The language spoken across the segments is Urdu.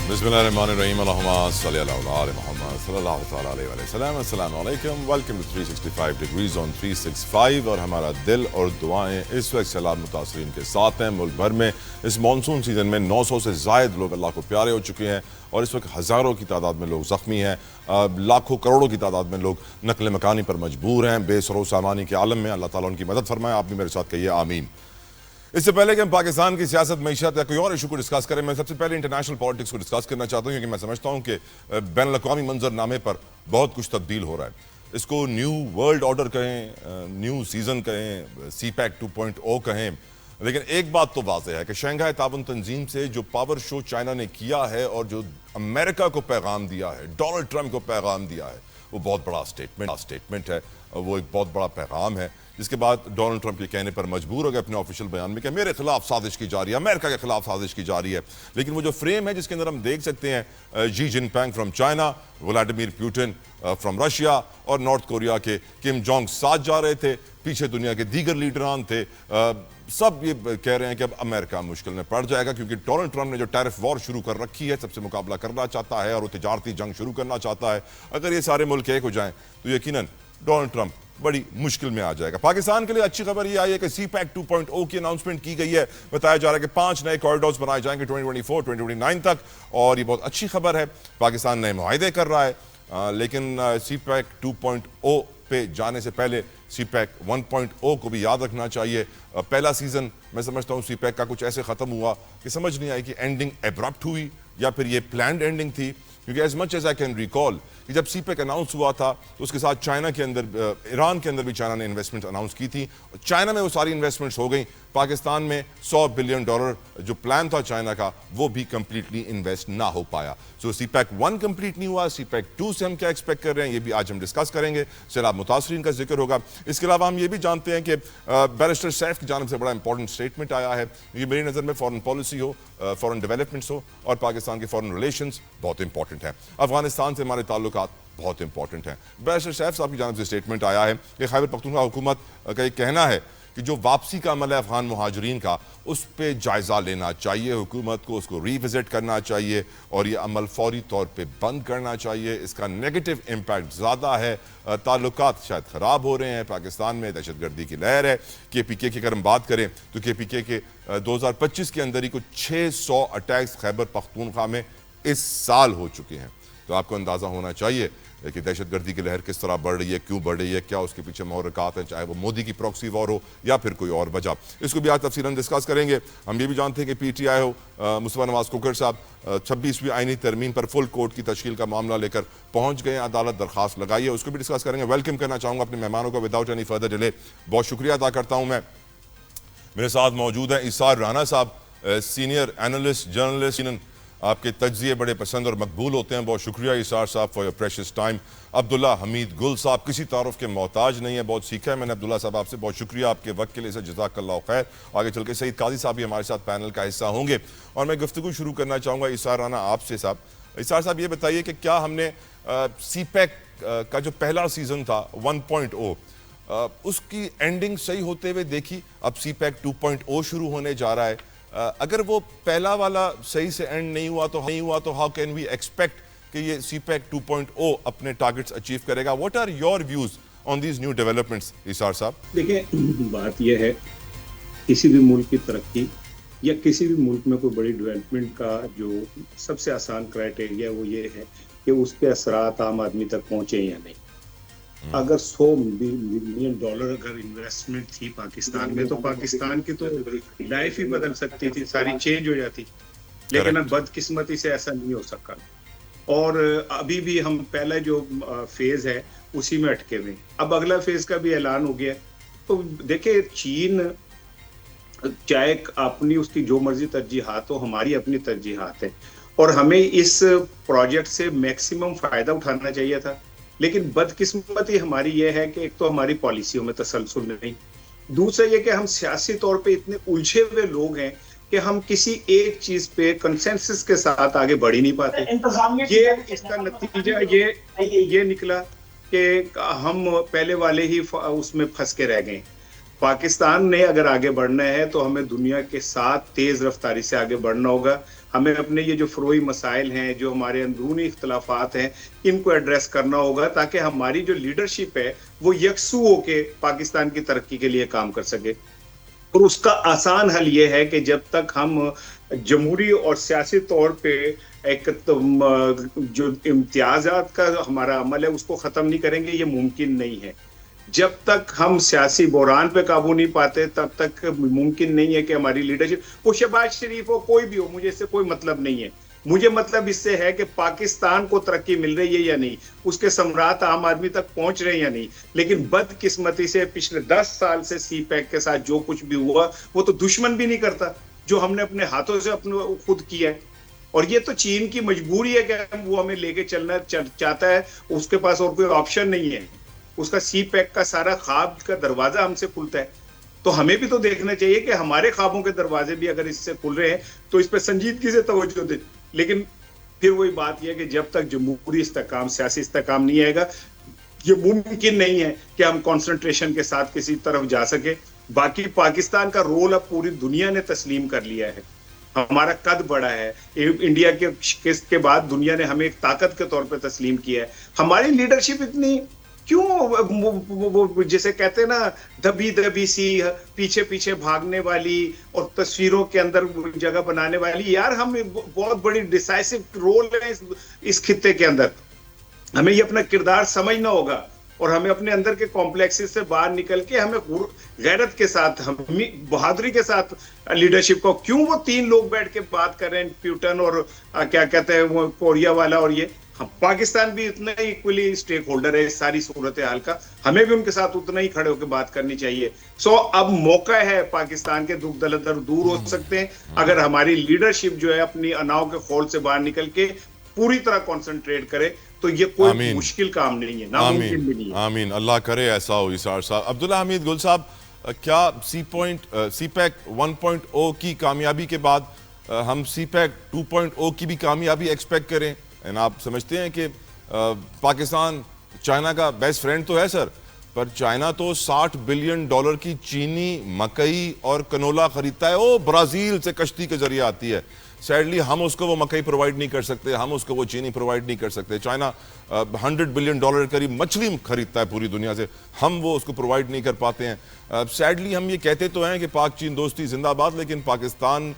Bismillahirrahmanirrahim. Allahumma salli ala Muhammad sallallahu ta'ala alayhi wa sallam. Assalamu alaikum. Welcome to 365 degrees on 365 اور ہمارا دل اور دعائیں اس وقت سیلاب متاثرین کے ساتھ ہیں. ملک بھر میں اس مانسون سیزن میں 900 سے زائد لوگ اللہ کو پیارے ہو چکے ہیں اور اس وقت ہزاروں کی تعداد میں لوگ زخمی ہیں, لاکھوں کروڑوں کی تعداد میں لوگ نقل مکانی پر مجبور ہیں. بے سرو سامانی کے عالم میں اللہ تعالیٰ ان کی مدد فرمائے. آپ بھی میرے ساتھ کہیے آمین. اس سے پہلے کہ ہم پاکستان کی سیاست, معیشت یا کوئی اور ایشو کو ڈسکس کریں, میں سب سے پہلے انٹرنیشنل پالیٹکس کو ڈسکس کرنا چاہتا ہوں, کیونکہ میں سمجھتا ہوں کہ بین الاقوامی منظر نامے پر بہت کچھ تبدیل ہو رہا ہے. اس کو نیو ورلڈ آرڈر کہیں, نیو سیزن کہیں, سی پیک 2.0 کہیں, لیکن ایک بات تو واضح ہے کہ شنگھائی تعاون تنظیم سے جو پاور شو چائنا نے کیا ہے اور جو امریکہ کو پیغام دیا ہے, ڈونلڈ ٹرمپ کو پیغام دیا ہے, وہ بہت بڑا سٹیٹمنٹ ہے. وہ ایک بہت بڑا پیغام ہے, جس کے بعد ڈونلڈ ٹرمپ یہ کہنے پر مجبور ہو گئے اپنے آفیشیل بیان میں کہ میرے خلاف سازش کی جا رہی ہے, امریکہ کے خلاف سازش کی جا رہی ہے. لیکن وہ جو فریم ہے جس کے اندر ہم دیکھ سکتے ہیں Xi Jinping from China, Vladimir Putin from Russia اور نارتھ کوریا کے کم جونگ ساتھ جا رہے تھے, پیچھے دنیا کے دیگر لیڈران تھے. سب یہ کہہ رہے ہیں کہ اب امریکہ مشکل میں پڑ جائے گا, کیونکہ ڈونلڈ ٹرمپ نے جو ٹیرف وار شروع کر رکھی ہے, سب سے مقابلہ کرنا چاہتا ہے اور وہ تجارتی جنگ شروع کرنا چاہتا ہے. اگر یہ سارے ملک ایک ہو جائیں تو یقیناً ڈونلڈ ٹرمپ بڑی مشکل میں آ جائے گا. پاکستان کے لیے اچھی خبر یہ آئی ہے کہ سی پیک 2.0 کی اناؤنسمنٹ کی گئی ہے. بتایا جا رہا ہے کہ 5 نئے کوریڈورز بنائے جائیں گے 2024-2029 تک, اور یہ بہت اچھی خبر ہے. پاکستان نئے معاہدے کر رہا ہے, لیکن سی پیک 2.0 پہ جانے سے پہلے سی پیک 1.0 کو بھی یاد رکھنا چاہیے. پہلا سیزن میں سمجھتا ہوں سی پیک کا کچھ ایسے ختم ہوا کہ سمجھ نہیں آئی کہ اینڈنگ ایبرپٹ ہوئی یا پھر یہ پلانڈ اینڈنگ تھی, کیونکہ as much as I can recall کہ جب سی پیک اناؤنس ہوا تھا تو اس کے ساتھ چائنا کے اندر, ایران کے اندر بھی چائنا نے انویسٹمنٹ اناؤنس کی تھی. چائنا میں وہ ساری انویسٹمنٹس ہو گئیں. پاکستان میں $100 بلین جو پلان تھا چائنا کا, وہ بھی کمپلیٹلی انویسٹ نہ ہو پایا. سو سی پیک 1 کمپلیٹ نہیں ہوا. سی پیک 2 سے ہم کیا ایکسپیکٹ کر رہے ہیں یہ بھی آج ہم ڈسکس کریں گے. سیلاب متاثرین کا ذکر ہوگا. اس کے علاوہ ہم یہ بھی جانتے ہیں کہ بیرسٹر سیف کی جانب سے بڑا امپورٹنٹ اسٹیٹمنٹ آیا ہے. یہ میری نظر میں فارن پالیسی ہو, فارن ڈیولپمنٹس ہو اور پاکستان کے فارن ریلیشنز بہت امپورٹنٹ ہیں. افغانستان سے ہمارے تعلقات بہت امپورٹنٹ ہیں. بیرسٹر سیف صاحب کی جانب سے اسٹیٹمنٹ آیا ہے کہ خیبر پختونخوا حکومت کا یہ کہنا ہے کہ جو واپسی کا عمل ہے افغان مہاجرین کا, اس پہ جائزہ لینا چاہیے حکومت کو, اس کو ری وزٹ کرنا چاہیے اور یہ عمل فوری طور پہ بند کرنا چاہیے. اس کا نیگیٹو امپیکٹ زیادہ ہے, تعلقات شاید خراب ہو رہے ہیں. پاکستان میں دہشت گردی کی لہر ہے. کے پی کے اگر ہم بات کریں تو کے پی کے 2025 کے اندر ہی کچھ 600 اٹیکس خیبر پختونخوا میں اس سال ہو چکے ہیں. تو آپ کو اندازہ ہونا چاہیے کہ دہشت گردی کی لہر کس طرح بڑھ رہی ہے, کیوں بڑھ رہی ہے, کیا اس کے پیچھے محرکات ہیں, چاہے وہ مودی کی پروکسی وار ہو یا پھر کوئی اور وجہ. اس کو بھی آج تفصیلاً ڈسکس کریں گے. ہم یہ بھی جانتے ہیں کہ پی ٹی آئی ہو, مصطفیٰ نواز کھوکھر صاحب 26ویں آئینی ترمیم پر فل کورٹ کی تشکیل کا معاملہ لے کر پہنچ گئے ہیں, عدالت درخواست لگائی ہے, اس کو بھی ڈسکس کریں گے. ویلکم کرنا چاہوں گا اپنے مہمانوں کو وداؤٹ اینی فردر ڈیلے. بہت شکریہ ادا کرتا ہوں میں. میرے ساتھ موجود ہیں ایثار رانا صاحب, سینئر اینالسٹ جرنلسٹ. آپ کے تجزیے بڑے پسند اور مقبول ہوتے ہیں. بہت شکریہ ایثار صاحب فار یور پریشیس ٹائم. عبداللہ حمید گل صاحب کسی تعارف کے محتاج نہیں ہے, بہت سیکھا ہے میں نے عبداللہ صاحب آپ سے. بہت شکریہ آپ کے وقت کے لیے, جزاک اللہ خیر. آگے چل کے سعید قاضی صاحب بھی ہمارے ساتھ پینل کا حصہ ہوں گے. اور میں گفتگو شروع کرنا چاہوں گا ایثار رانا آپ سے. صاحب ایثار صاحب یہ بتائیے کہ کیا ہم نے سی پیک کا جو پہلا سیزن تھا 1.0 اس کی اینڈنگ صحیح ہوتے ہوئے دیکھی؟ اب سی پیک 2.0 شروع ہونے جا رہا ہے. اگر وہ پہلا والا صحیح سے اینڈ نہیں ہوا تو ہاؤ کین وی ایکسپیکٹ کہ یہ سی پیک 2.0 اپنے ٹارگٹس اچیو کرے گا؟ What are your views on these new developments Isar sahab? دیکھیں, بات یہ ہے کسی بھی ملک کی ترقی یا کسی بھی ملک میں کوئی بڑی ڈیولپمنٹ کا جو سب سے آسان کرائٹیریا وہ یہ ہے کہ اس کے اثرات عام آدمی تک پہنچے یا نہیں. اگر $100 بلین اگر انویسٹمنٹ تھی پاکستان میں تو پاکستان کی تو لائف ہی بدل سکتی تھی, ساری چینج ہو جاتی. لیکن اب بدقسمتی سے ایسا نہیں ہو سکا, اور ابھی بھی ہم پہلا جو فیز ہے اسی میں اٹکے ہوئے. اب اگلا فیز کا بھی اعلان ہو گیا. تو دیکھیں, چین چاہے اپنی اس کی جو مرضی ترجیحات ہو, ہماری اپنی ترجیحات ہیں, اور ہمیں اس پروجیکٹ سے میکسیمم فائدہ اٹھانا چاہیے تھا. لیکن بدقسمتی ہماری یہ ہے کہ ایک تو ہماری پالیسیوں میں تسلسل نہیں, دوسرا یہ کہ ہم سیاسی طور پہ اتنے الجھے ہوئے لوگ ہیں کہ ہم کسی ایک چیز پہ کنسنسس کے ساتھ آگے بڑھ ہی نہیں پاتے. یہ اس کا نتیجہ یہ نکلا کہ ہم پہلے والے ہی اس میں پھنس کے رہ گئے. پاکستان نے اگر آگے بڑھنا ہے تو ہمیں دنیا کے ساتھ تیز رفتاری سے آگے بڑھنا ہوگا. ہمیں اپنے یہ جو فروئی مسائل ہیں، جو ہمارے اندرونی اختلافات ہیں، ان کو ایڈریس کرنا ہوگا تاکہ ہماری جو لیڈرشپ ہے وہ یکسو ہو کے پاکستان کی ترقی کے لیے کام کر سکے. اور اس کا آسان حل یہ ہے کہ جب تک ہم جمہوری اور سیاسی طور پہ ایک جو امتیازات کا ہمارا عمل ہے اس کو ختم نہیں کریں گے، یہ ممکن نہیں ہے. جب تک ہم سیاسی بحران پہ قابو نہیں پاتے تب تک ممکن نہیں ہے کہ ہماری لیڈرشپ، وہ شہباز شریف ہو کوئی بھی ہو، مجھے اس سے کوئی مطلب نہیں ہے. مجھے مطلب اس سے ہے کہ پاکستان کو ترقی مل رہی ہے یا نہیں، اس کے ثمرات عام آدمی تک پہنچ رہے ہیں یا نہیں. لیکن بدقسمتی سے پچھلے 10 سال سے سی پیک کے ساتھ جو کچھ بھی ہوا وہ تو دشمن بھی نہیں کرتا، جو ہم نے اپنے ہاتھوں سے اپنے خود کیا ہے. اور یہ تو چین کی مجبوری ہے کہ وہ ہمیں لے کے چلنا چاہتا ہے، اس کے پاس اور کوئی آپشن نہیں ہے. اس کا سی پیک کا سارا خواب کا دروازہ ہم سے کھلتا ہے. تو ہمیں بھی تو دیکھنا چاہیے کہ ہمارے خوابوں کے دروازے بھی اگر اس سے کھل رہے ہیں تو اس پہ سنجیدگی سے توجہ دیں. لیکن پھر وہی بات یہ ہے کہ جب تک جمہوری استحکام، سیاسی استحکام نہیں آئے گا، یہ ممکن نہیں ہے کہ ہم کانسنٹریشن کے ساتھ کسی طرف جا سکے. باقی پاکستان کا رول اب پوری دنیا نے تسلیم کر لیا ہے. ہمارا قد بڑا ہے، انڈیا کے شکست کے بعد دنیا نے ہمیں ایک طاقت کے طور پہ تسلیم کیا ہے. ہماری لیڈرشپ اتنی کیوں جسے کہتے ہیں نا دبی دبی سی، پیچھے پیچھے بھاگنے والی اور تصویروں کے اندر جگہ بنانے والی؟ یار ہم بہت بڑی ڈیسائسو رول ہے اس خطے کے اندر. ہمیں یہ اپنا کردار سمجھنا ہوگا اور ہمیں اپنے اندر کے کمپلیکسز سے باہر نکل کے ہمیں غیرت کے ساتھ، بہادری کے ساتھ لیڈرشپ کو. کیوں وہ 3 لوگ بیٹھ کے بات کر رہے ہیں، پیوٹن اور کیا کہتے ہیں وہ کوریا والا، اور یہ پاکستان بھی اتنا ہی ایکولی اسٹیک ہولڈر ہے اس ساری صورتحال کا، ہمیں بھی ان کے ساتھ اتنا ہی کھڑے ہو کے بات کرنی چاہیے. اب موقع ہے، پاکستان کے دکھ دلدر دور ہو سکتے ہیں اگر ہماری لیڈرشپ جو ہے اپنی اناؤ کے خول سے باہر نکل کے پوری طرح کانسنٹریٹ کرے. تو یہ کوئی مشکل کام نہیں ہے، ناممکن بھی نہیں ہے. آمین، اللہ کرے ایسا ہو. اسار صاحب، عبداللہ حمید گل صاحب، کیا سی پیک 1.0 کی کامیابی کے بعد ہم سی پیک 2.0 کی بھی کامیابی ایکسپیکٹ کریں؟ آپ سمجھتے ہیں کہ پاکستان چائنا کا بیسٹ فرینڈ تو ہے سر، پر چائنا تو $60 بلین کی چینی مکئی اور کنولا خریدتا ہے. وہ برازیل سے کشتی کے ذریعے آتی ہے. سیڈلی ہم اس کو وہ مکئی پرووائڈ نہیں کر سکتے، ہم اس کو وہ چینی پرووائڈ نہیں کر سکتے. چائنا $100 بلین قریب مچھلی خریدتا ہے پوری دنیا سے، ہم وہ اس کو پرووائڈ نہیں کر پاتے ہیں. سیڈلی ہم یہ کہتے تو ہیں کہ پاک چین دوستی زندہ باد، لیکن پاکستان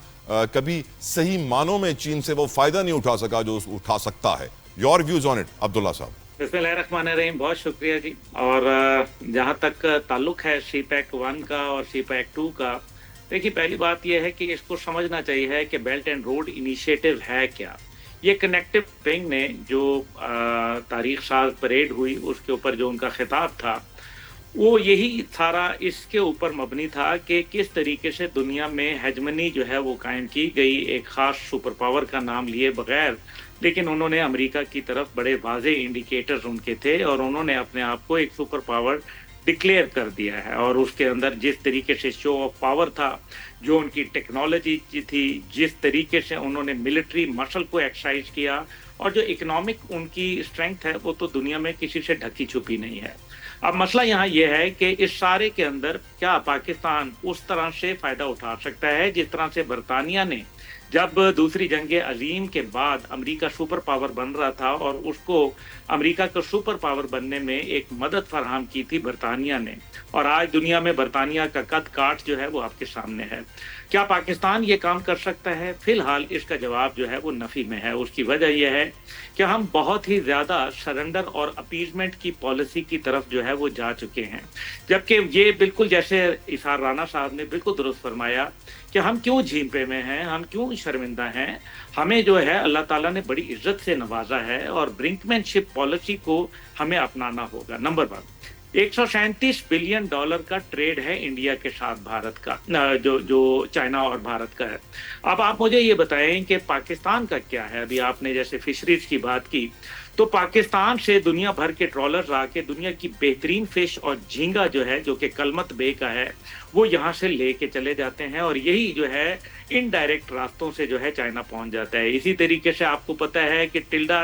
کبھی صحیح معنوں میں چین سے وہ فائدہ نہیں اٹھا سکا جو اٹھا سکتا ہے. یور ویوز آن اٹ عبداللہ صاحب. بسم اللہ الرحمن الرحیم، بہت شکریہ جی. اور جہاں تک تعلق ہے سی پیک 1 کا اور سی پیک 2 کا، دیکھیے پہلی بات یہ ہے کہ اس کو سمجھنا چاہیے کہ بیلٹ اینڈ روڈ انیشیٹو ہے کیا. یہ کنیکٹو ونگ نے جو تاریخ ساز پریڈ ہوئی اس کے اوپر جو ان کا خطاب تھا، وہ یہی سارا اس کے اوپر مبنی تھا کہ کس طریقے سے دنیا میں ہیجمنی جو ہے وہ قائم کی گئی ایک خاص سپر پاور کا نام لیے بغیر. لیکن انہوں نے امریکہ کی طرف بڑے واضح انڈیکیٹرز ان کے تھے اور انہوں نے اپنے آپ کو ایک سپر پاور ڈکلیئر کر دیا ہے. اور اس کے اندر جس طریقے سے شو آف پاور تھا، جو ان کی ٹیکنالوجی تھی، جس طریقے سے انہوں نے ملٹری مسل کو ایکسرسائز کیا، اور جو اکنامک ان کی اسٹرینگتھ ہے وہ تو دنیا میں کسی سے ڈھکی چھپی نہیں ہے. اب مسئلہ یہاں یہ ہے کہ اس سارے کے اندر کیا پاکستان اس طرح سے فائدہ اٹھا سکتا ہے جس طرح سے برطانیہ نے جب دوسری جنگ عظیم کے بعد امریکہ سپر پاور بن رہا تھا اور اس کو امریکہ کا سپر پاور بننے میں ایک مدد فراہم کی تھی برطانیہ نے، اور آج دنیا میں برطانیہ کا قد کاٹ جو ہے وہ آپ کے سامنے ہے. کیا پاکستان یہ کام کر سکتا ہے؟ فی الحال اس کا جواب جو ہے وہ نفی میں ہے. اس کی وجہ یہ ہے کہ ہم بہت ہی زیادہ سرنڈر اور اپیزمنٹ کی پالیسی کی طرف جو ہے وہ جا چکے ہیں، جبکہ یہ بالکل جیسے اسار رانا صاحب نے بالکل درست فرمایا کہ ہم کیوں جھیمپے میں ہیں، ہم کیوں شرمندہ ہیں. ہمیں جو ہے اللہ تعالیٰ نے بڑی عزت سے نوازا ہے اور برنکمین شپ پالیسی کو ہمیں اپنانا ہوگا. نمبر 1، $137 بلین کا ٹریڈ ہے انڈیا کے ساتھ بھارت کا، جو چائنا اور بھارت کا ہے. اب آپ مجھے یہ بتائیں کہ پاکستان کا کیا ہے. ابھی آپ نے جیسے فشریز کی بات کی، تو پاکستان سے دنیا بھر کے ٹرالرز آ کے دنیا کی بہترین فش اور جھینگا جو ہے، جو کہ کلمت بے کا ہے، وہ یہاں سے لے کے چلے جاتے ہیں، اور یہی جو ہے انڈائریکٹ راستوں سے جو ہے چائنا پہنچ جاتا ہے. اسی طریقے سے آپ کو پتہ ہے کہ ٹلڈا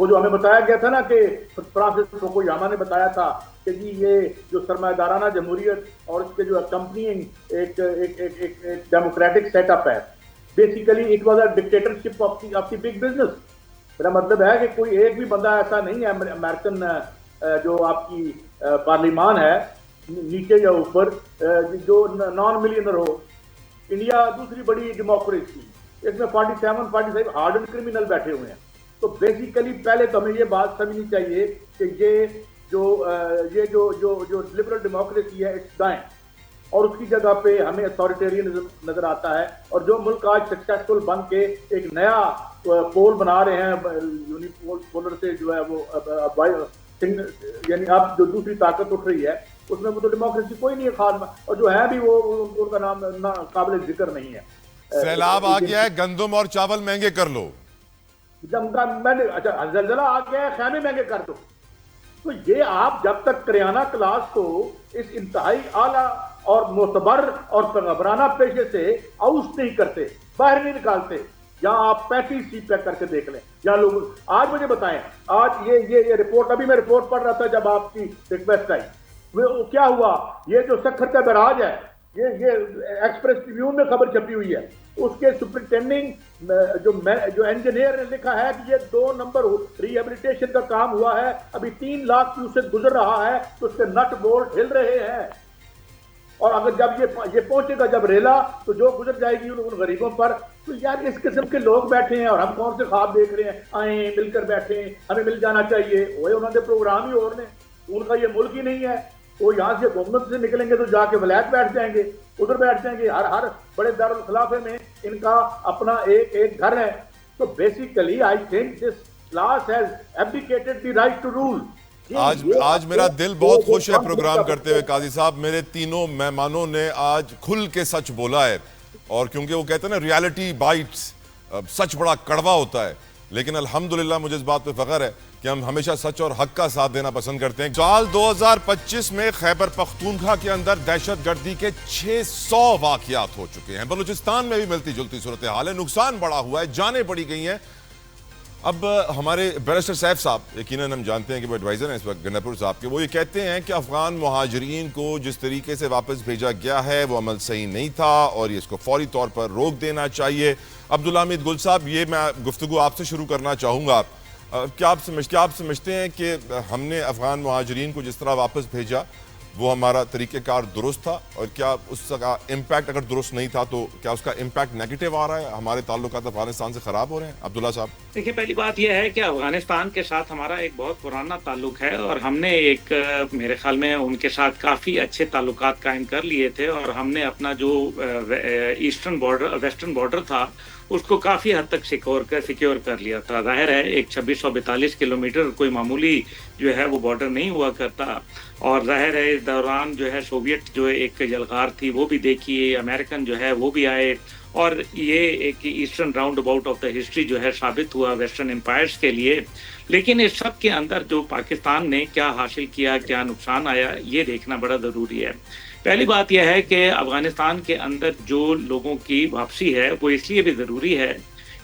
وہ جو ہمیں بتایا گیا تھا نا کہ فرانسس فوکویاما نے بتایا تھا کہ جی یہ جو سرمایہ دارانہ جمہوریت اور اس کے جو اکمپنیئنگ ایک ڈیموکریٹک سیٹ اپ ہے، basically it was a dictatorship of the big business. میرا مطلب ہے کہ کوئی ایک بھی بندہ ایسا نہیں ہے امریکن جو آپ کی پارلیمان ہے نیچے یا اوپر جو نان ملینر ہو. انڈیا دوسری بڑی ڈیموکریسی، اس میں 47 ہارڈن کرمنل بیٹھے ہوئے ہیں. تو بیسیکلی پہلے تو ہمیں یہ بات سمجھنی چاہیے کہ یہ جو لبرل ڈیموکریسی ہے اس دائیں، اور اس کی جگہ پہ ہمیں اتھارٹیرینزم نظر آتا ہے. اور جو ملک آج سکسیسفل بن کے ایک نیا پول بنا رہے ہیں یونیپولر سے جو ہے وہ یعنی اب جو دوسری طاقت اٹھ رہی ہے اس میں وہ تو ڈیموکریسی کوئی نہیں ہے خاص، اور جو ہے بھی وہ ان کا نام قابل ذکر نہیں ہے. سیلاب آ گیا ہے، گندم اور چاول مہنگے کر لو. اچھا زلزلہ آ گیا ہے، خیمے مہنگے کر دو. تو یہ آپ جب تک کریانہ کلاس کو اس انتہائی اعلیٰ اور معتبر اور پیغمبرانہ پیشے سے آؤٹ نہیں کرتے، باہر نہیں نکالتے، یہاں آپ 35 سی پیک کر کے دیکھ لیں. یہاں لوگ آج مجھے بتائیں، آج یہ رپورٹ، ابھی میں رپورٹ پڑھ رہا تھا جب آپ کی ریکویسٹ آئی، وہ کیا ہوا؟ یہ جو سکھر کا براج ہے، یہ ایکسپریس ٹریبیون میں خبر چھپی ہوئی ہے، اس کے سپرنٹینڈنگ جو انجینئر نے لکھا ہے کہ یہ 2 نمبر ری ہیبلیٹیشن کا کام ہوا ہے، ابھی 3 لاکھ کیوسک گزر رہا ہے، تو اس کے نٹ بولٹ ہل رہے ہیں. اور اگر جب یہ پہنچے گا جب ریلا، تو جو گزر جائے گی ان غریبوں پر. تو یار اس قسم کے لوگ بیٹھے ہیں اور ہم کون سے خواب دیکھ رہے ہیں، آئیں مل کر بیٹھے ہیں، ہمیں مل جانا چاہیے. وہ انہوں نے پروگرام ہی اور نے، ان کا یہ ملک ہی نہیں ہے. وہ یہاں سے حکومت سے نکلیں گے تو جا کے ولایت بیٹھ جائیں گے، ادھر بیٹھ جائیں گے. ہر بڑے دارالخلافے میں ان کا اپنا ایک گھر ہے. تو basically I think this class has abdicated the right to rule. آج میرا دل بہت خوش ہے پروگرام کرتے ہوئے قاضی صاحب. میرے تینوں مہمانوں نے آج کھل کے سچ بولا ہے، اور کیونکہ وہ کہتے ہیں نا ریالٹی بائٹس، سچ بڑا کڑوا ہوتا ہے، لیکن الحمدللہ مجھے اس بات پہ فخر ہے کہ ہم ہمیشہ سچ اور حق کا ساتھ دینا پسند کرتے ہیں. سال 2025 میں خیبر پختونخوا کے اندر دہشت گردی کے 600 واقعات ہو چکے ہیں. بلوچستان میں بھی ملتی جلتی صورتحال ہے، نقصان بڑا ہوا ہے، جانیں پڑی گئی ہیں. اب ہمارے بیرسٹر سیف صاحب، یقیناً ہم جانتے ہیں کہ وہ ایڈوائزر ہیں اس وقت گناپور صاحب کے، وہ یہ کہتے ہیں کہ افغان مہاجرین کو جس طریقے سے واپس بھیجا گیا ہے وہ عمل صحیح نہیں تھا اور اس کو فوری طور پر روک دینا چاہیے. عبدالحمید گل صاحب، یہ میں گفتگو آپ سے شروع کرنا چاہوں گا. کیا آپ سمجھتے ہیں کہ ہم نے افغان مہاجرین کو جس طرح واپس بھیجا وہ ہمارا طریقہ کار درست تھا، اور کیا اس کا امپیکٹ اگر درست نہیں تھا تو کیا اس کا امپیکٹ نیگیٹو آ رہا ہے، ہمارے تعلقات افغانستان سے خراب ہو رہے ہیں؟ عبداللہ صاحب. دیکھیں، پہلی بات یہ ہے کہ افغانستان کے ساتھ ہمارا ایک بہت پرانا تعلق ہے، اور ہم نے میرے خیال میں ان کے ساتھ کافی اچھے تعلقات قائم کر لیے تھے، اور ہم نے اپنا جو ویسٹرن بارڈر تھا اس کو کافی حد تک سیکیور کر لیا تھا. ظاہر ہے ایک 2642 کلومیٹر کوئی معمولی جو ہے وہ بارڈر نہیں ہوا کرتا، اور ظاہر ہے اس دوران جو ہے سوویت جو ایک یلغار تھی وہ بھی دیکھیے، امریکن جو ہے وہ بھی آئے، اور یہ ایک eastern round about of the history جو ہے ثابت ہوا ویسٹرن امپائرز کے لیے. لیکن اس سب کے اندر جو پاکستان نے کیا حاصل کیا، کیا نقصان آیا، یہ دیکھنا بڑا ضروری ہے. پہلی بات یہ ہے کہ افغانستان کے اندر جو لوگوں کی واپسی ہے وہ اس لیے بھی ضروری ہے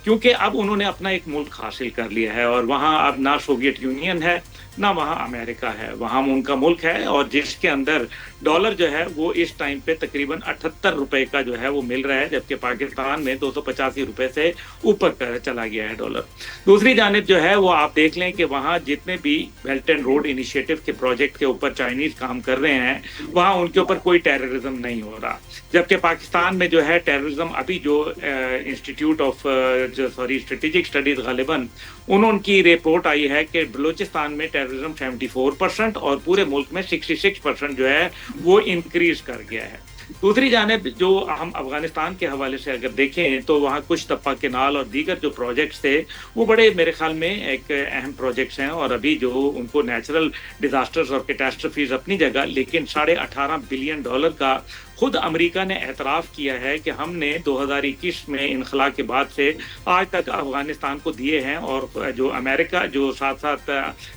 کیونکہ اب انہوں نے اپنا ایک ملک حاصل کر لیا ہے، اور وہاں اب نہ سوویت یونین ہے نہ وہاں امریکہ ہے، وہاں ان کا ملک ہے، اور جس کے اندر ڈالر جو ہے وہ اس ٹائم پہ تقریباً 78 روپے کا جو ہے وہ مل رہا ہے، جبکہ پاکستان میں 285 روپے سے اوپر چلا گیا ہے ڈالر. دوسری جانب جو ہے وہ آپ دیکھ لیں کہ وہاں جتنے بھی بیلٹ اینڈ روڈ انیشیٹو کے پروجیکٹ کے اوپر چائنیز کام کر رہے ہیں، وہاں ان کے اوپر کوئی ٹیررزم نہیں ہو رہا، جبکہ پاکستان میں جو ہے ٹیررزم ابھی جو انسٹیٹیوٹ آف اسٹریٹجک اسٹڈیز غالباً انہوں کی رپورٹ آئی ہے کہ بلوچستان میں ٹیررزم 74% اور پورے ملک میں 66% جو ہے وہ انکریز کر گیا ہے. دوسری جانب جو ہم افغانستان کے حوالے سے اگر دیکھیں تو وہاں کچھ تپہ کینال اور دیگر جو پروجیکٹس تھے وہ بڑے میرے خیال میں ایک اہم پروجیکٹس ہیں، اور ابھی جو ان کو نیچرل ڈیزاسٹرز اور کیٹاسٹرفیز اپنی جگہ، لیکن $18.5 بلین کا خود امریکہ نے اعتراف کیا ہے کہ ہم نے 2021 میں انخلا کے بعد سے آج تک افغانستان کو دیے ہیں، اور جو امریکہ جو ساتھ ساتھ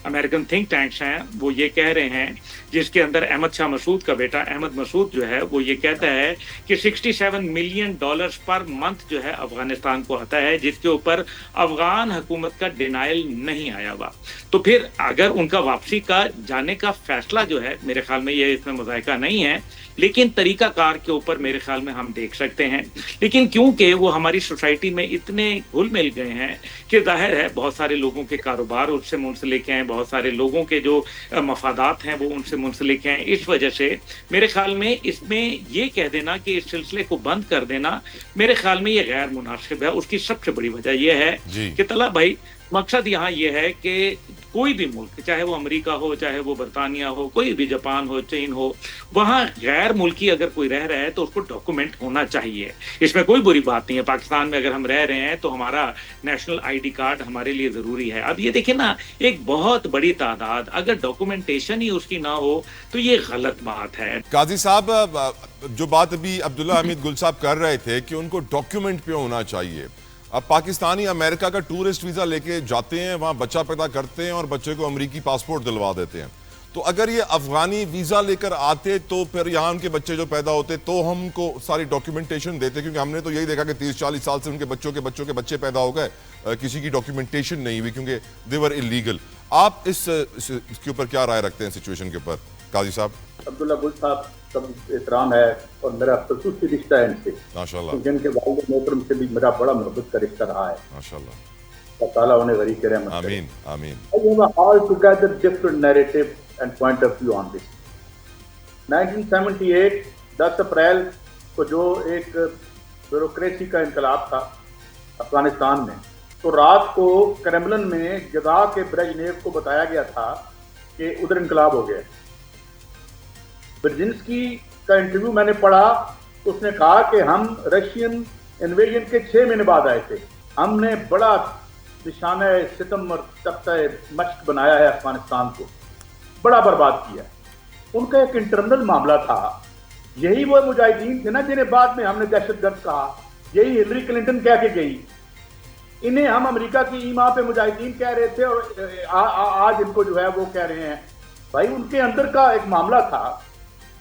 امریکن تھنک ٹینکس ہیں وہ یہ کہہ رہے ہیں، جس کے اندر احمد شاہ مسعود کا بیٹا احمد مسعود جو ہے وہ یہ کہتا ہے کہ $67 ملین پر منتھ جو ہے افغانستان کو آتا ہے، جس کے اوپر افغان حکومت کا ڈینائل نہیں آیا ہوا۔ تو پھر اگر ان کا واپسی کا جانے کا فیصلہ جو ہے، میرے خیال میں یہ اس میں مذائقہ نہیں ہے، لیکن طریقہ کار کے اوپر میرے خیال میں ہم دیکھ سکتے ہیں۔ لیکن کیونکہ وہ ہماری سوسائٹی میں اتنے گھل مل گئے ہیں کہ ظاہر ہے بہت سارے لوگوں کے کاروبار اس سے منسلک ہیں، بہت سارے لوگوں کے جو مفادات ہیں وہ ان سے منسلک ہیں، اس وجہ سے میرے خیال میں اس میں یہ کہہ دینا کہ اس سلسلے کو بند کر دینا میرے خیال میں یہ غیر مناسب ہے۔ اس کی سب سے بڑی وجہ یہ ہے کہ طلحہ بھائی، مقصد یہاں یہ ہے کہ کوئی بھی ملک، چاہے وہ امریکہ ہو، چاہے وہ برطانیہ ہو، کوئی بھی جاپان ہو، چین ہو، وہاں غیر ملکی اگر کوئی رہ رہا ہے تو اس کو ڈاکومنٹ ہونا چاہیے، اس میں کوئی بری بات نہیں ہے۔ پاکستان میں اگر ہم رہ رہے ہیں تو ہمارا نیشنل آئی ڈی کارڈ ہمارے لیے ضروری ہے۔ اب یہ دیکھیں نا، ایک بہت بڑی تعداد اگر ڈاکومنٹیشن ہی اس کی نہ ہو تو یہ غلط بات ہے۔ قاضی صاحب، جو بات ابھی عبداللہ حمید گل صاحب کر رہے تھے کہ ان کو ڈاکیومنٹ پہ ہونا چاہیے، اب پاکستانی امریکہ کا ٹورسٹ ویزا لے کے جاتے ہیں، وہاں بچہ پیدا کرتے ہیں اور بچے کو امریکی پاسپورٹ دلوا دیتے ہیں، تو اگر یہ افغانی ویزا لے کر آتے تو پھر یہاں ان کے بچے جو پیدا ہوتے تو ہم کو ساری ڈاکیومنٹیشن دیتے، کیونکہ ہم نے تو یہی دیکھا کہ 30-40 سال سے ان کے بچوں کے بچے پیدا ہو گئے، کسی کی ڈاکیومنٹیشن نہیں ہوئی کیونکہ دے ور اللیگل۔ آپ اس کے اوپر کیا رائے رکھتے ہیں سچویشن کے اوپر قاضی صاحب؟ عبداللہ گل صاحب کا احترام ہے اور میرا خصوصی رشتہ ہے ان سے، ماشاءاللہ، جن کے والد محترم سے بھی میرا بڑا محبت کا رشتہ رہا ہے، ماشاءاللہ، اللہ تعالیٰ انہیں غریق رحمت کرے۔ آمین آمین۔ I have a altogether different narrative and point of view on this. 1978 10 April کو جو ایک بیوروکریسی کا انقلاب تھا افغانستان میں، تو رات کو کرملن میں جگا کے برجنیو کو بتایا گیا تھا کہ ادھر انقلاب ہو گیا۔ برزنسکی کا انٹرویو میں نے پڑھا، اس نے کہا کہ ہم رشین انویژن کے 6 مہینے بعد آئے تھے، ہم نے بڑا نشانہ ستم اور تختہ مشق بنایا ہے افغانستان کو، بڑا برباد کیا۔ ان کا ایک انٹرنل معاملہ تھا، یہی وہ مجاہدین تھے نا جنہیں بعد میں ہم نے دہشت گرد کہا، یہی ہلری کلنٹن کہہ کے گئی، انہیں ہم امریکہ کی ایما پہ مجاہدین کہہ رہے تھے اور آج ان کو جو ہے وہ کہہ رہے ہیں۔ بھائی ان کے اندر کا ایک معاملہ تھا،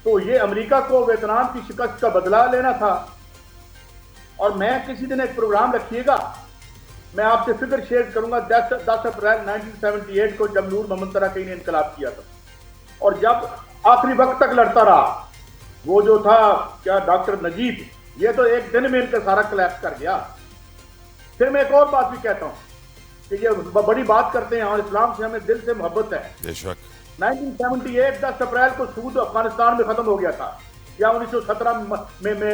تو یہ امریکہ کو ویتنام کی شکست کا بدلہ لینا تھا۔ اور میں کسی دن ایک پروگرام رکھیے گا، میں آپ سے فکر شیئر کروں گا 10 اپریل 1978 کو جب نور محمد ترکی نے انقلاب کیا تھا، اور جب آخری وقت تک لڑتا رہا، وہ جو تھا کیا ڈاکٹر نجیب، یہ تو ایک دن میں ان کا سارا کلیپس کر گیا۔ پھر میں ایک اور بات بھی کہتا ہوں کہ یہ بڑی بات کرتے ہیں اور اسلام سے ہمیں دل سے محبت ہے۔ بے شک 1978 10 اپریل کو سود افغانستان میں ختم ہو گیا تھا، یا 1917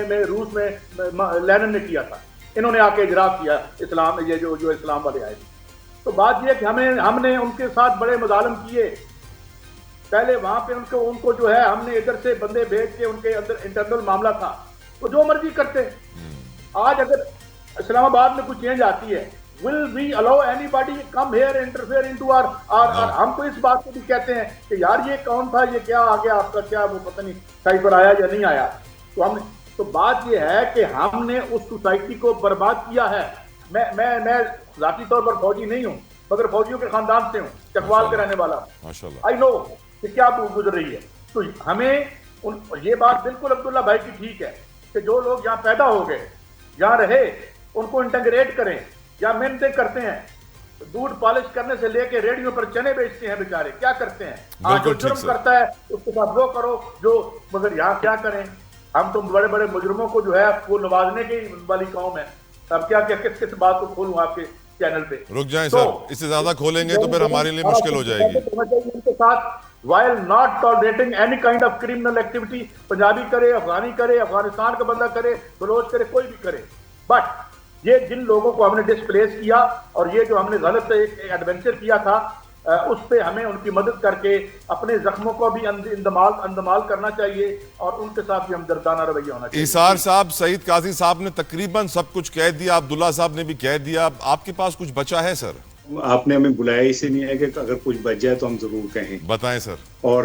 میں روس میں لینن نے کیا تھا، انہوں نے آ کے اجرا کیا اسلام، یہ جو اسلام والے آئے تھے۔ تو بات یہ کہ ہم نے ان کے ساتھ بڑے مظالم کیے، پہلے وہاں پہ ان کو جو ہے ہم نے ادھر سے بندے بھیج کے ان کے اندر انٹرنل معاملہ تھا، وہ جو مرضی کرتے۔ آج اگر اسلام آباد میں کوئی چینج آتی ہے، will we allow anybody come here interfere into our ہم تو اس بات کو بھی کہتے ہیں کہ یار یہ کون تھا، یہ کیا آ گیا آپ کا، کیا وہ پتہ نہیں صحیح پر آیا یا نہیں آیا۔ تو بات یہ ہے کہ ہم نے اس سوسائٹی کو برباد کیا ہے۔ میں ذاتی طور پر فوجی نہیں ہوں، مگر فوجیوں کے خاندان سے ہوں، چکوال کے رہنے والا ہوں، آئی نو کہ کیا گزر رہی ہے۔ تو ہمیں یہ بات بالکل عبداللہ بھائی کی ٹھیک ہے کہ جو لوگ یہاں پیدا ہو گئے، یہاں رہے، ان کو انٹیگریٹ کریں، یا محنتیں کرتے ہیں، دودھ پالش کرنے سے لے کے ریڈیو پر چنے بیچتے ہیں بیچارے، کیا کرتے ہیں، جو جرم کرتا ہے اس کے ساتھ وہ کرو جو، مگر یہاں کیا کریں، ہم تو بڑے بڑے مجرموں کو جو ہے وہ نوازنے کی والی قوم ہے۔ اب کیا کس بات کو کھولوں آپ کے چینل پہ؟ رک جائیں سر، اس سے زیادہ کھولیں گے تو پھر ہمارے لیے مشکل ہو جائے گی۔ ان کے ساتھ while not tolerating any kind of criminal activity، Punjabi کرے، افغانی کرے، افغانستان کا بندہ کرے، بلوچ کرے، کوئی بھی کرے، بٹ یہ جن لوگوں کو ہم نے ڈسپلیس کیا اور یہ جو ہم نے غلط ایڈونچر کیا تھا، اس پہ ہمیں ان کی مدد کر کے اپنے زخموں کو بھی اندمال کرنا چاہیے، اور ان کے ساتھ بھی ہمدردانہ رویہ ہونا چاہیے۔ ایثار صاحب، سعید قاضی صاحب نے تقریباً سب کچھ کہہ دیا، عبداللہ صاحب نے بھی کہہ دیا، آپ کے پاس کچھ بچا ہے سر؟ آپ نے ہمیں بلایا اسے نہیں ہے کہ اگر کچھ بچ جائے تو ہم ضرور کہیں، بتائیں سر۔ اور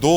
2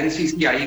NCCI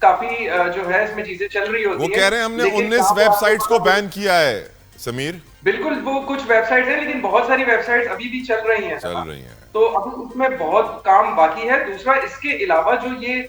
کافی جو ہے اس میں چیزیں چل رہی ہوتی ہیں. وہ کہہ رہے ہیں ہم نے 19 ویب سائٹس کو بین کیا ہے سمیر. بالکل, وہ کچھ ویب سائٹس ہیں لیکن بہت ساری ویب سائٹس ابھی بھی چل رہی ہیں. تو ابھی اس میں بہت کام باقی ہے. دوسرا اس کے علاوہ جو یہ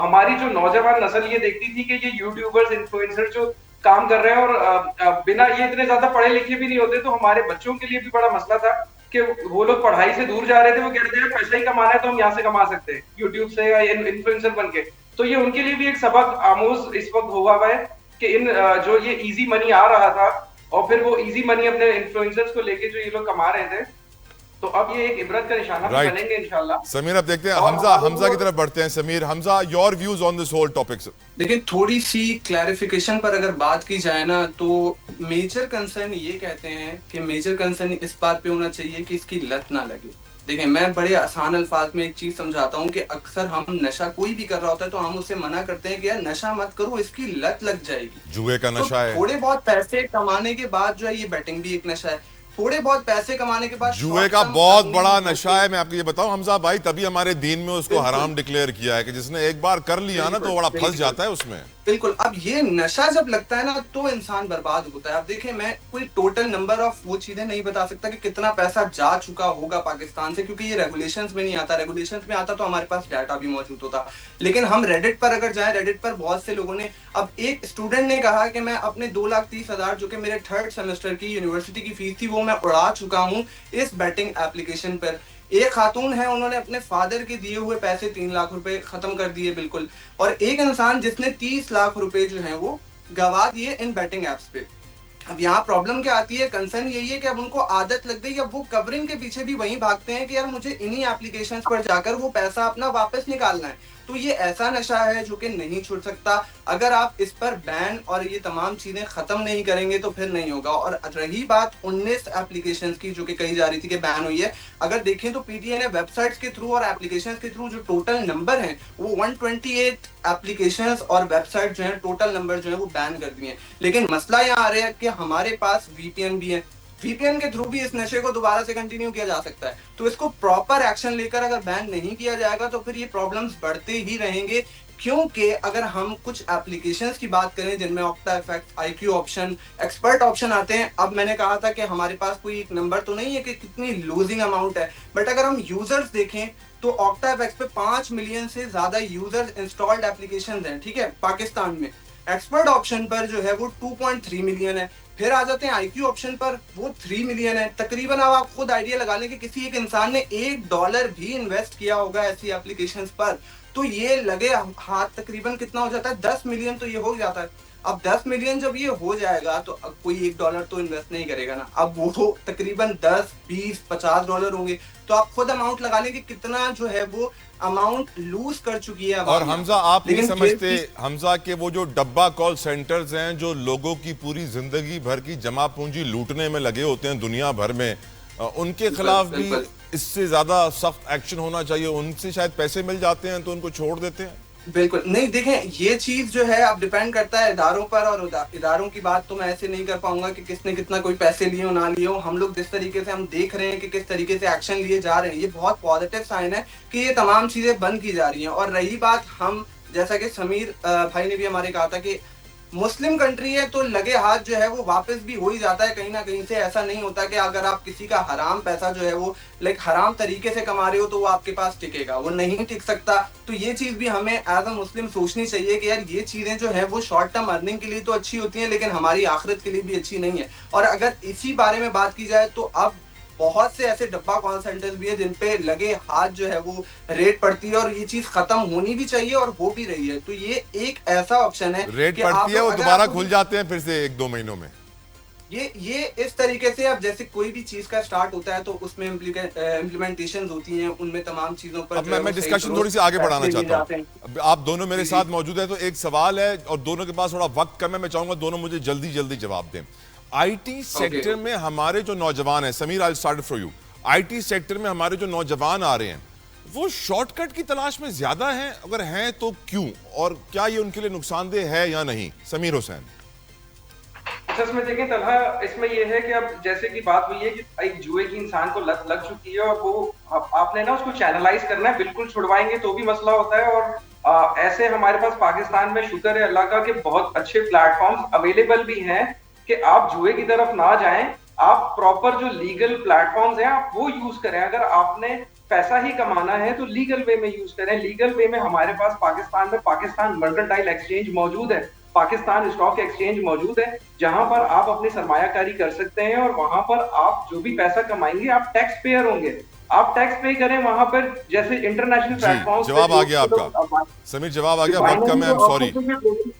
ہماری جو نوجوان نسل یہ دیکھتی تھی کہ یہ یوٹیوبرز انفلوئنسر جو کام کر رہے ہیں اور بنا یہ اتنے زیادہ پڑھے لکھے بھی نہیں ہوتے, تو ہمارے بچوں کے لیے بھی بڑا مسئلہ تھا کہ وہ لوگ پڑھائی سے دور جا رہے تھے. وہ کہتے ہیں پیسہ ہی کمانا ہے تو ہم یہاں سے کما سکتے ہیں یوٹیوب سے یا انفلوئنسر بن کے. تو یہ ان کے لیے بھی ایک سبق آموز اس وقت ہوا ہے کہ ان جو یہ ایزی منی آ رہا تھا اور پھر وہ ایزی منی اپنے انفلوئنسرز کو لے کے جو یہ لوگ کما رہے تھے, تو اب یہ ایک عبرت کا نشانہ بھی بنیں گے انشاءاللہ. سمیر اب دیکھتے ہیں حمزہ کی طرف بڑھتے ہیں. Sameer, Hamza, your views on this whole topic. لیکن تھوڑی سی کلیریفیکیشن پر اگر بات کی جائے نا, تو میجر کنسرن یہ کہتے ہیں کہ میجر کنسرن اس بات پہ ہونا چاہیے کہ اس کی لت نہ لگے. دیکھیں, میں بڑے آسان الفاظ میں ایک چیز سمجھاتا ہوں کہ اکثر ہم نشہ کوئی بھی کر رہا ہوتا ہے تو ہم اسے منع کرتے ہیں کہ یار نشہ مت کرو, اس کی لت لگ جائے گی. جوئے کا نشہ ہے. تھوڑے بہت پیسے کمانے کے بعد جو ہے, یہ بیٹنگ بھی ایک نشہ ہے, تھوڑے بہت پیسے کمانے کے بعد جوئے کا بہت بڑا نشہ ہے. میں آپ کو یہ بتاؤں حمزہ بھائی, تبھی ہمارے دین میں اس کو حرام ڈکلیئر کیا ہے کہ جس نے ایک بار کر لیا نا تو بڑا پھنس جاتا ہے اس میں. بالکل. اب یہ نشہ جب لگتا ہے نا تو انسان برباد ہوتا ہے. اب دیکھیں, میں کوئی ٹوٹل نمبر آف وہ چیزیں نہیں بتا سکتا کہ کتنا پیسہ جا چکا ہوگا پاکستان سے, کیونکہ یہ ریگولیشنز میں نہیں آتا. ریگولیشنز میں آتا تو ہمارے پاس ڈیٹا بھی موجود ہوتا. لیکن ہم ریڈٹ پر اگر جائیں, ریڈٹ پر بہت سے لوگوں نے, اب ایک اسٹوڈنٹ نے کہا کہ میں اپنے 2,30,000 جو کہ میرے 3rd سیمسٹر کی یونیورسٹی کی فیس تھی وہ میں اڑا چکا ہوں اس بیٹنگ ایپلیکیشن پر. ایک خاتون ہے, انہوں نے اپنے فادر کے دیے ہوئے پیسے 3 لاکھ روپے ختم کر دیے بالکل. اور ایک انسان جس نے 30 لاکھ روپے جو ہیں وہ گوا دیے ان بیٹنگ ایپس پہ. اب یہاں پرابلم کیا آتی ہے, کنسرن یہی ہے کہ اب ان کو عادت لگ گئی, اب وہ کورنگ کے پیچھے بھی وہیں بھاگتے ہیں کہ یار مجھے انہی ایپلیکیشنز پر جا کر وہ پیسہ اپنا واپس نکالنا ہے. تو یہ ایسا نشہ ہے جو کہ نہیں چھوٹ سکتا. اگر آپ اس پر بین اور یہ تمام چیزیں ختم نہیں کریں گے تو پھر نہیں ہوگا. اور رہی بات 19 ایپلیکیشنز کی جو کہ کہی جا رہی تھی کہ بین ہوئی ہے, اگر دیکھیں تو پی ٹی آئی نے ویب سائٹس کے تھرو اور ایپلیکیشنز کے تھرو جو ٹوٹل نمبر ہیں وہ 128 ایپلیکیشنز اور ویب سائٹ جو ہیں ٹوٹل نمبر جو ہیں وہ بین کر دیے ہیں. لیکن مسئلہ یہاں آ رہا ہے کہ ہمارے پاس وی پی این بھی ہے. وی پی این کے تھرو بھی اس نشے کو دوبارہ سے کنٹینیو کیا جا سکتا ہے. تو اس کو پراپر ایکشن لے کر اگر بین نہیں کیا جائے گا تو پھر یہ پرابلمز بڑھتے ہی رہیں گے. کیونکہ اگر ہم کچھ ایپلیکیشنز کی بات کریں جن میں آکٹا افیکٹ, آئی کیو آپشن, ایکسپرٹ آپشن آتے ہیں. اب میں نے کہا تھا کہ ہمارے پاس کوئی ایک نمبر تو نہیں ہے کہ کتنی لوزنگ اماؤنٹ ہے, بٹ اگر ہم یوزرز دیکھیں تو آکٹا افیکٹ پہ 5 ملین سے زیادہ یوزرز انسٹالڈ ایپلیکیشنز ہیں, ٹھیک ہے, پاکستان میں. ایکسپرٹ آپشن پر جو ہے وہ 2.3 ملین ہے. پھر آ جاتے ہیں آئی کیو آپشن پر, وہ 3 ملین ہے تقریباً. اب آپ خود آئیڈیا لگا لیں کہ کسی ایک انسان نے $1 بھی انویسٹ کیا ہوگا ایسی ایپلیکیشنز پر, تو یہ لگے ہاتھ تقریباً کتنا ہو جاتا ہے, 10 ملین تو یہ ہو جاتا ہے. اب 10 ملین جب یہ ہو جائے گا تو اب کوئی $1 تو انویسٹ نہیں کرے گا نا. اب وہ تقریباً 10, 20, $50 ہوں گے. تو آپ خود اماؤنٹ لگا لیں کہ کتنا جو ہے وہ اماؤنٹ لوز کر چکی ہے. اور حمزہ آپ نہیں سمجھتے حمزہ کہ وہ جو ڈبہ کال سینٹرز ہیں جو لوگوں کی پوری زندگی بھر کی جمع پونجی لوٹنے میں لگے ہوتے ہیں دنیا بھر میں, ان کے خلاف بھی اس سے زیادہ سخت ایکشن ہونا چاہیے. ان سے شاید پیسے مل جاتے ہیں تو ان کو چھوڑ دیتے ہیں. بالکل نہیں. دیکھیں, یہ چیز جو ہے اب ڈیپینڈ کرتا ہے اداروں پر, اور اداروں کی بات تو میں ایسے نہیں کر پاؤں گا کہ کس نے کتنا کوئی پیسے لیے ہو نہ لیے ہو. ہم لوگ جس طریقے سے ہم دیکھ رہے ہیں کہ کس طریقے سے ایکشن لیے جا رہے ہیں, یہ بہت پازیٹیو سائن ہے کہ یہ تمام چیزیں بند کی جا رہی ہیں. اور رہی بات, ہم جیسا کہ سمیر بھائی نے بھی ہمارے کہا تھا کہ مسلم کنٹری ہے تو لگے ہاتھ جو ہے وہ واپس بھی ہو ہی جاتا ہے کہیں نہ کہیں سے. ایسا نہیں ہوتا کہ اگر آپ کسی کا حرام پیسہ جو ہے وہ حرام طریقے سے کما رہے ہو تو وہ آپ کے پاس ٹکے گا, وہ نہیں ٹک سکتا. تو یہ چیز بھی ہمیں ایز اے مسلم سوچنی چاہیے کہ یار یہ چیزیں جو ہیں وہ شارٹ ٹرم ارننگ کے لیے تو اچھی ہوتی ہیں لیکن ہماری آخرت کے لیے بھی اچھی نہیں ہے. اور اگر اسی بارے میں بات کی جائے تو اب بہت سے ایسے ڈبہ کال سینٹرز بھی ہیں جن پہ لگے ہاتھ جو ہے وہ ریٹ پڑتی ہے, اور یہ چیز ختم ہونی بھی چاہیے اور ہو بھی رہی ہے. تو یہ ایک ایسا آپشن ہے, ریٹ پڑتی ہے, وہ دوبارہ کھل جاتے ہیں پھر سے 1-2 مہینوں میں. یہ اس طریقے سے اب جیسے کوئی بھی چیز کا سٹارٹ ہوتا ہے تو اس میں امپلیمنٹیشنز ہوتی ہیں, ان میں تمام چیزوں پر. اب میں ڈسکشن تھوڑی سی آگے بڑھانا چاہتا ہوں. آپ دونوں میرے ساتھ موجود ہیں تو ایک سوال ہے اور دونوں کے پاس تھوڑا وقت کم ہے, میں چاہوں گا دونوں مجھے جلدی جلدی جواب دیں. آئی ٹی سیکٹر میں ہمارے جو نوجوان ہیں, Sameer I start for you, I T sector میں ہمارے جو نوجوان آ رہے ہیں وہ شارٹ کٹ کی تلاش میں زیادہ ہیں, اگر ہیں تو کیوں, اور کیا یہ ان کے لیے نقصان دہ ہے یا نہیں؟ سمیر حسین. اچھا, اس میں دیکھیں طلحہ, اس میں یہ ہے کہ اب جیسے کہ بات ہوئی ہے کہ ایک جوئے کی انسان کو لت لگ چکی ہے اور وہ آپ نے نا اس کو چینلائز کرنا ہے. بالکل چھڑوائیں گے تو بھی مسئلہ ہوتا ہے, اور ایسے ہمارے پاس پاکستان میں شکر ہے اللہ کا کہ بہت اچھے پلیٹ فارمز اویلیبل بھی ہیں کہ آپ جوئے کی طرف نہ جائیں, آپ پراپر جو لیگل پلیٹ فارمز ہیں آپ وہ یوز کریں. اگر آپ نے پیسہ ہی کمانا ہے تو لیگل وے میں یوز کریں. لیگل وے میں ہمارے پاس پاکستان میں پاکستان مرکنٹائل ایکسچینج موجود ہے, پاکستان اسٹاک ایکسچینج موجود ہے, جہاں پر آپ اپنی سرمایہ کاری کر سکتے ہیں, اور وہاں پر آپ جو بھی پیسہ کمائیں گے آپ ٹیکس پیئر ہوں گے, آپ ٹیکس پے کریں وہاں پر. جیسے انٹرنیشنل پلیٹ فارم جواب آ گیا آپ کا سمیر, جواب آ گیا, وقت کم ہے, I am sorry.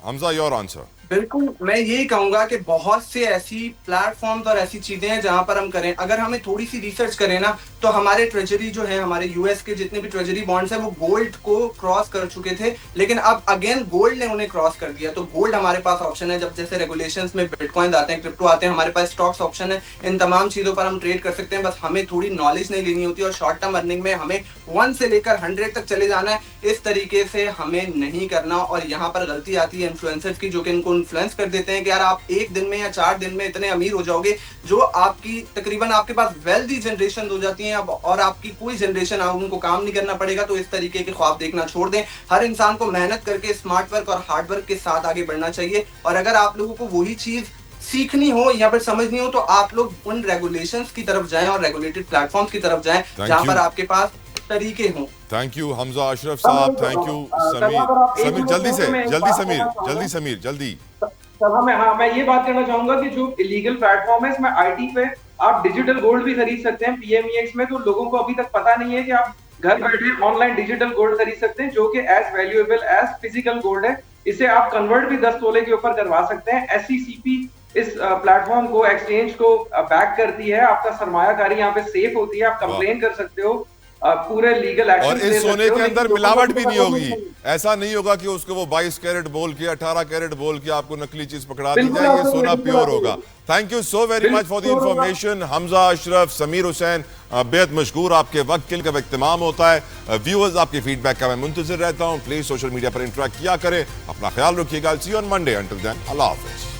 Hamza your answer. بالکل, میں یہی کہوں گا کہ بہت سے ایسی پلیٹ فارمز اور ایسی چیزیں ہیں جہاں پر ہم کریں. اگر ہمیں تھوڑی سی ریسرچ کریں نا تو ہمارے ٹریجری جو ہے, ہمارے یو ایس کے جتنے بھی ٹریجری بانڈز ہیں وہ گولڈ کو کراس کر چکے تھے, لیکن اب اگین گولڈ نے انہیں کراس کر دیا. تو گولڈ ہمارے پاس آپشن ہے. جب جیسے ریگولیشنز میں بٹ کوائنز آتے ہیں, کرپٹو آتے ہیں, ہمارے پاس اسٹاکس آپشن ہے. ان تمام چیزوں پر ہم ٹریڈ کر سکتے ہیں. بس ہمیں تھوڑی نالج نہیں لینی ہوتی, اور شارٹ ٹرم ارننگ میں ہمیں 1 سے لے کر 100 تک چلے جانا ہے. اس طریقے سے ہمیں نہیں کرنا. اور یہاں پر غلطی آتی ہے انفلوئنسرز کی, جو کہ ان کو انفلوئنس کر دیتے ہیں کہ یار آپ ایک دن میں یا 4 دن میں اتنے امیر ہو جاؤ گے, جو آپ کی تقریباً آپ کے پاس ویلدی جنریشن ہو جاتی ہیں, اور آپ کی کوئی جنریشن ان کو کام نہیں کرنا پڑے گا. تو اس طریقے کے خواب دیکھنا چھوڑ دیں. ہر انسان کو محنت کر کے اسمارٹ ورک اور ہارڈ ورک کے ساتھ آگے بڑھنا چاہیے. اور اگر آپ لوگوں کو وہی چیز سیکھنی ہو یا پھر سمجھنی ہو تو آپ لوگ ان ریگولیشنز کی طرف جائیں اور ریگولیٹڈ پلیٹ فارمز کی طرف جائیں جہاں پر آپ کے پاس طریقے ہوں. تھینک یو حمزہ اشرف صاحب, تھینک یو سمیر. جلدی سمیر جلدی. میں یہ بات کرنا چاہوں گا کہ جو الیگل پلیٹ فارم ہے اس میں آئی ٹی پہ آپ ڈیجیٹل گولڈ بھی خرید سکتے ہیں پی ایم ای ایکس میں. تو لوگوں کو ابھی تک پتا نہیں ہے کہ آپ گھر بیٹھے آن لائن ڈیجیٹل گولڈ خرید سکتے ہیں, جو کہ as valuable as physical gold ہے. اسے آپ کنورٹ بھی 10 تولے کے اوپر کروا سکتے ہیں. ایس سی سی پی اس پلیٹ فارم کو, ایکسچینج کو بیک کرتی ہے. آپ کا سرمایہ کاری یہاں پہ سیف ہوتی ہے. آپ کمپلین کر سکتے ہو, پورے لیگل ایکشن. اور اس سونے کے اندر ملاوٹ بھی نہیں ہوگی. ایسا نہیں ہوگا کہ اس کو وہ 22 کیرٹ بول کے 18 کیرٹ بول کے آپ کو نقلی چیز پکڑا دی جائے. یہ سونا پیور ہوگا. Thank you so very much for the information. Hamza Ashraf, Sameer Hussain, بےحد مشکور. آپ کے وقت کے کب اہتمام ہوتا ہے. ویورز آپ کے فیڈ بیک کا میں منتظر رہتا ہوں. پلیز سوشل میڈیا پر انٹریکٹ کیا کریں. اپنا خیال رکھیے گا. See you on Monday. Until then اللہ حافظ.